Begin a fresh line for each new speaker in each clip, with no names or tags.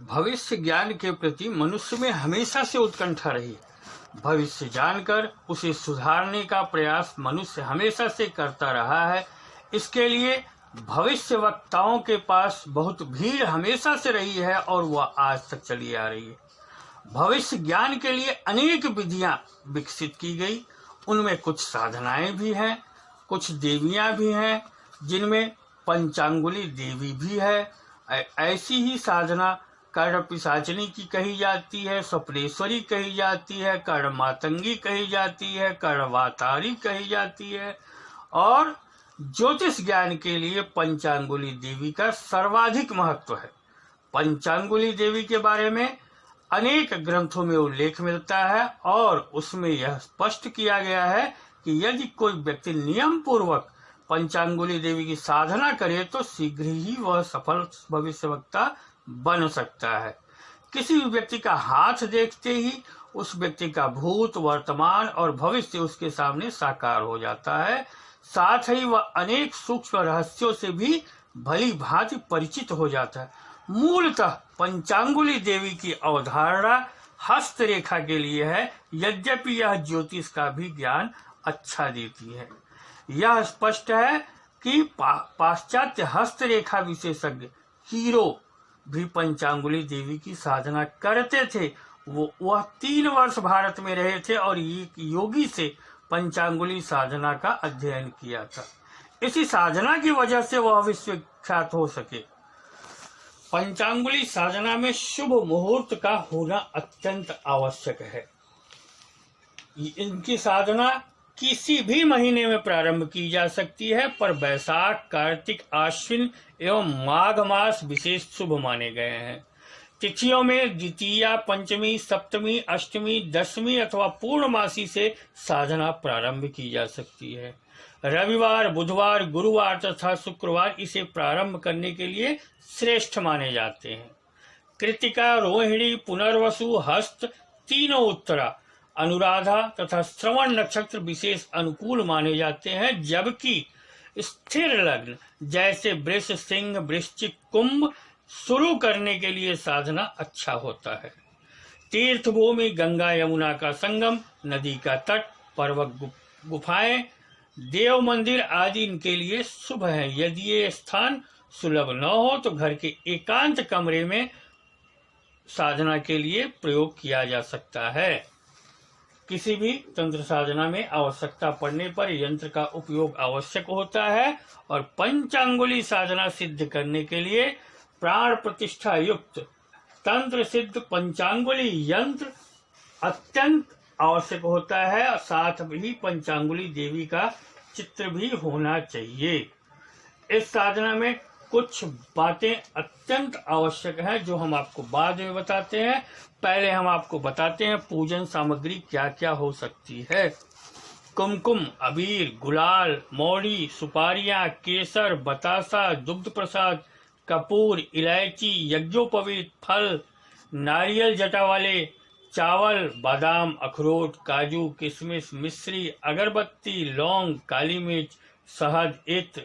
भविष्य ज्ञान के प्रति मनुष्य में हमेशा से उत्कंठा रही। भविष्य जानकर उसे सुधारने का प्रयास मनुष्य हमेशा से करता रहा है। इसके लिए भविष्य वक्ताओं के पास बहुत भीड़ हमेशा से रही है और वह आज तक चली आ रही है। भविष्य ज्ञान के लिए अनेक विधियां विकसित की गई। उनमें कुछ साधनाएं भी हैं, कुछ देवियां भी हैं, जिनमें पंचांगुली देवी भी है। ऐसी ही साधना कर्ण पिशाचिनी की कही जाती है, स्वप्नेश्वरी कही जाती है, कर्ण मातंगी कही जाती है, कर्णवातारी कही जाती है। और ज्योतिष ज्ञान के लिए पंचांगुली देवी का सर्वाधिक महत्व है। पंचांगुली देवी के बारे में अनेक ग्रंथों में उल्लेख मिलता है और उसमें यह स्पष्ट किया गया है कि यदि कोई व्यक्ति नियम पूर्वक पंचांगुली देवी की साधना करे तो शीघ्र ही वह सफल भविष्यवक्ता बन सकता है। किसी भी व्यक्ति का हाथ देखते ही उस व्यक्ति का भूत, वर्तमान और भविष्य उसके सामने साकार हो जाता है। साथ ही वह अनेक सूक्ष्म रहस्यों से भी भली भांति परिचित हो जाता है। मूलतः पंचांगुली देवी की अवधारणा हस्तरेखा के लिए है, यद्यपि यह ज्योतिष का भी ज्ञान अच्छा देती है। यह स्पष्ट है कि पाश्चात्य हस्तरेखा विशेषज्ञ हीरो भी पंचांगुली देवी की साधना करते थे। वह 3 वर्ष भारत में रहे थे और एक योगी से पंचांगुली साधना का अध्ययन किया था। इसी साधना की वजह से वह विश्वविख्यात हो सके। पंचांगुली साधना में शुभ मुहूर्त का होना अत्यंत आवश्यक है। इनकी साधना किसी भी महीने में प्रारंभ की जा सकती है, पर वैशाख, कार्तिक, आश्विन एवं माघ मास विशेष शुभ माने गए हैं। तिथियों में द्वितीया, पंचमी, सप्तमी, अष्टमी, दशमी अथवा पूर्णमासी से साधना प्रारंभ की जा सकती है। रविवार, बुधवार, गुरुवार तथा शुक्रवार इसे प्रारंभ करने के लिए श्रेष्ठ माने जाते हैं। कृतिका, रोहिणी, पुनर्वसु, हस्त तीनों उत्तरा, अनुराधा तथा श्रवण नक्षत्र विशेष अनुकूल माने जाते हैं, जबकि स्थिर लग्न जैसे वृष, सिंह, वृश्चिक, कुंभ शुरू करने के लिए साधना अच्छा होता है। तीर्थ भूमि, गंगा यमुना का संगम, नदी का तट, पर्वत गुफाएं, देव मंदिर आदि इनके लिए शुभ है। यदि ये स्थान सुलभ न हो तो घर के एकांत कमरे में साधना के लिए प्रयोग किया जा सकता है। किसी भी तंत्र साधना में आवश्यकता पड़ने पर यंत्र का उपयोग आवश्यक होता है और पंचांगुली साधना सिद्ध करने के लिए प्राण प्रतिष्ठा युक्त तंत्र सिद्ध पंचांगुली यंत्र अत्यंत आवश्यक होता है। और साथ ही पंचांगुली देवी का चित्र भी होना चाहिए। इस साधना में कुछ बातें अत्यंत आवश्यक हैं जो हम आपको बाद में बताते हैं। पहले हम आपको बताते हैं पूजन सामग्री क्या क्या हो सकती है। कुमकुम, अबीर, गुलाल, मौड़ी, सुपारियां, केसर, बतासा, दुग्ध प्रसाद, कपूर, इलायची, यज्ञोपवीत फल, नारियल जटा वाले चावल, बादाम, अखरोट, काजू, किशमिश, मिश्री, अगरबत्ती, लौंग, काली मिर्च, शहद, इत्र,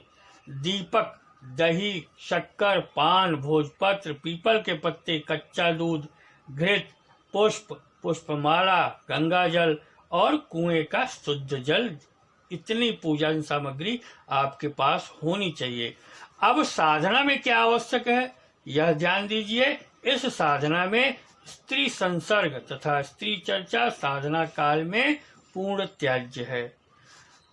दीपक, दही, शक्कर, पान, भोजपत्र, पीपल के पत्ते, कच्चा दूध, घृत, पुष्प, पुष्पमाला, गंगा जल और कुएं का शुद्ध जल, इतनी पूजन सामग्री आपके पास होनी चाहिए। अब साधना में क्या आवश्यक है यह ध्यान दीजिए। इस साधना में स्त्री संसर्ग तथा स्त्री चर्चा साधना काल में पूर्ण त्याज्य है।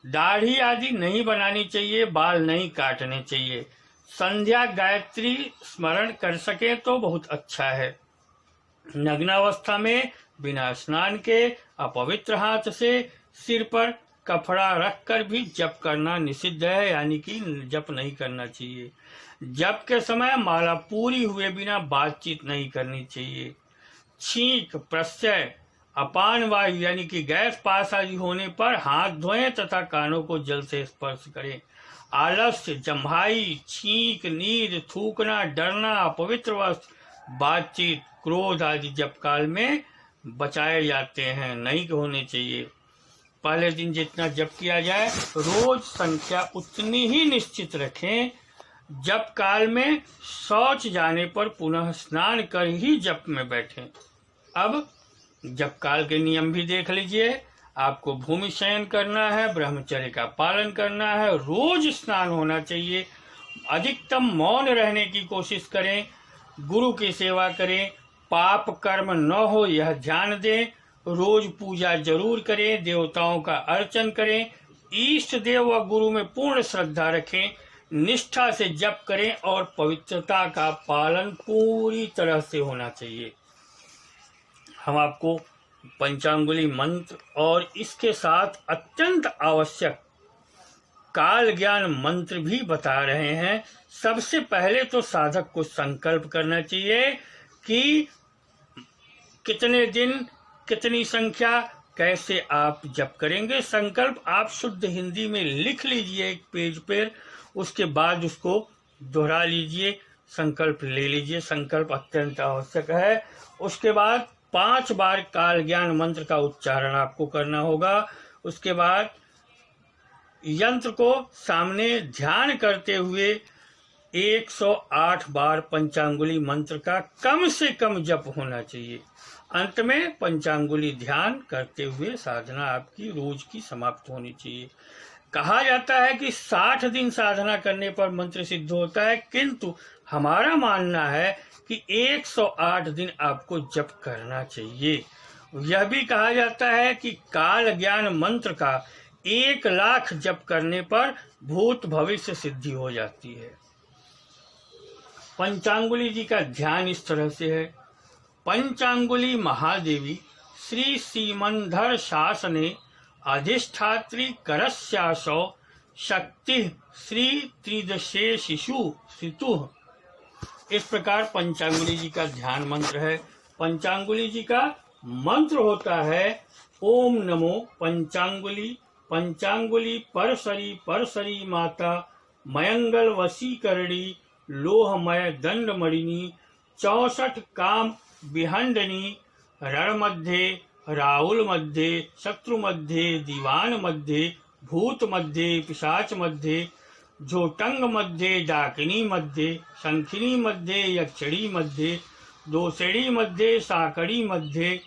दाढ़ी आदि नहीं बनानी चाहिए, बाल नहीं काटने चाहिए। संध्या गायत्री स्मरण कर सके तो बहुत अच्छा है। नग्नावस्था में बिना स्नान के अपवित्र हाथ से सिर पर कपड़ा रखकर भी जप करना निषिद्ध है, यानी कि जप नहीं करना चाहिए। जप के समय माला पूरी हुए बिना बातचीत नहीं करनी चाहिए। छींक, प्रत्यय, अपान वायु यानी कि गैस पास आदि होने पर हाथ धोएं तथा कानों को जल से स्पर्श करें। आलस्य, जम्हाई, छींक, नींद, थूकना, डरना, अपवित्र वस्त्र, बातचीत, क्रोध आदि जप काल में बचाए जाते हैं, नहीं होने चाहिए। पहले दिन जितना जप किया जाए रोज संख्या उतनी ही निश्चित रखें जप काल में शौच जाने पर पुनः स्नान कर ही जप में बैठें। अब जप काल के नियम भी देख लीजिए। आपको भूमि शयन करना है, ब्रह्मचर्य का पालन करना है, रोज स्नान होना चाहिए, अधिकतम मौन रहने की कोशिश करें, गुरु की सेवा करें, पाप कर्म न हो यह ध्यान दें, रोज पूजा जरूर करें, देवताओं का अर्चन करें, इष्ट देव व गुरु में पूर्ण श्रद्धा रखें, निष्ठा से जप करें और पवित्रता का पालन पूरी तरह से होना चाहिए। हम आपको पंचांगुली मंत्र और इसके साथ अत्यंत आवश्यक काल ज्ञान मंत्र भी बता रहे हैं। सबसे पहले तो साधक को संकल्प करना चाहिए कि कितने दिन, कितनी संख्या, कैसे आप जप करेंगे। संकल्प आप शुद्ध हिंदी में लिख लीजिए एक पेज पर, उसके बाद उसको दोहरा लीजिए, संकल्प ले लीजिए। संकल्प अत्यंत आवश्यक है। उसके बाद 5 बार काल ज्ञान मंत्र का उच्चारण आपको करना होगा। उसके बाद यंत्र को सामने ध्यान करते हुए 108 बार पंचांगुली मंत्र का कम से कम जप होना चाहिए। अंत में पंचांगुली ध्यान करते हुए साधना आपकी रोज की समाप्त होनी चाहिए। कहा जाता है कि 60 दिन साधना करने पर मंत्र सिद्ध होता है, किंतु हमारा मानना है कि 108 दिन आपको जप करना चाहिए। यह भी कहा जाता है कि काल ज्ञान मंत्र का 1 लाख जप करने पर भूत भविष्य सिद्धि हो जाती है। पंचांगुली जी का ध्यान इस तरह से है। पंचांगुली महादेवी श्री सीमंधर शासने अधिष्ठात्री करस्यासौ शक्ति श्री त्रिदशे शिशु ऋतु। इस प्रकार पंचांगुली जी का ध्यान मंत्र है। पंचांगुली जी का मंत्र होता है ओम नमो पंचांगुली, पंचांगुली परसरी माता, मयंगल वशीकरणी, लोहमय दंडमणिनी, 64 काम विहंडनी, रण मध्ये, राहुल मध्ये, शत्रु मध्ये, दीवान मध्ये, भूत मध्ये, पिशाच मध्ये, झोटंग मध्ये, डाकिनी मध्ये, शंखिनी मध्ये, यक्षिणी मध्ये, दोषिणी मध्ये, साकड़ी मध्ये,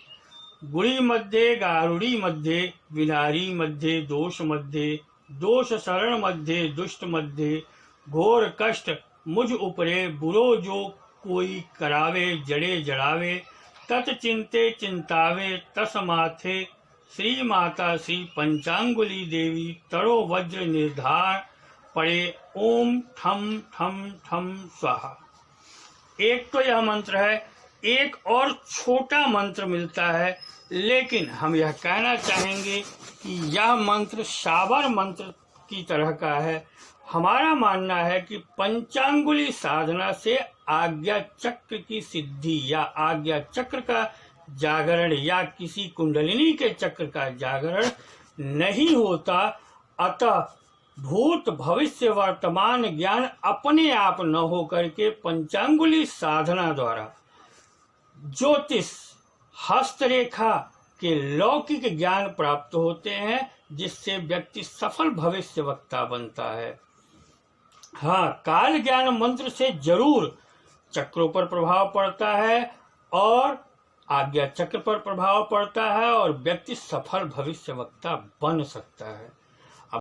गुड़ी मध्ये, गारुड़ी मध्ये, विलारी मध्ये, दोष मध्ये, दोष शरण मध्ये, दुष्ट मध्ये, घोर कष्ट मुझ उपरे, बुरो जो कोई करावे, जड़े जड़ावे, तत चिंते चिंतावे, तस माथे, श्री माता श्री पंचांगुली देवी, तरो वज्र निर्धार पड़े, ओम ठम ठम ठम स्वाहा। एक तो यह मंत्र है। एक और छोटा मंत्र मिलता है, लेकिन हम यह कहना चाहेंगे कि यह मंत्र शाबर मंत्र की तरह का है। हमारा मानना है कि पंचांगुली साधना से आज्ञा चक्र की सिद्धि या आज्ञा चक्र का जागरण या किसी कुंडलिनी के चक्र का जागरण नहीं होता। अतः भूत भविष्य वर्तमान ज्ञान अपने आप न हो करके पंचांगुली साधना द्वारा ज्योतिष हस्तरेखा के लौकिक ज्ञान प्राप्त होते हैं, जिससे व्यक्ति सफल भविष्य वक्ता बनता है। हाँ, काल ज्ञान मंत्र से जरूर चक्रों पर प्रभाव पड़ता है और आज्ञा चक्र पर प्रभाव पड़ता है और व्यक्ति सफल भविष्य वक्ता बन सकता है।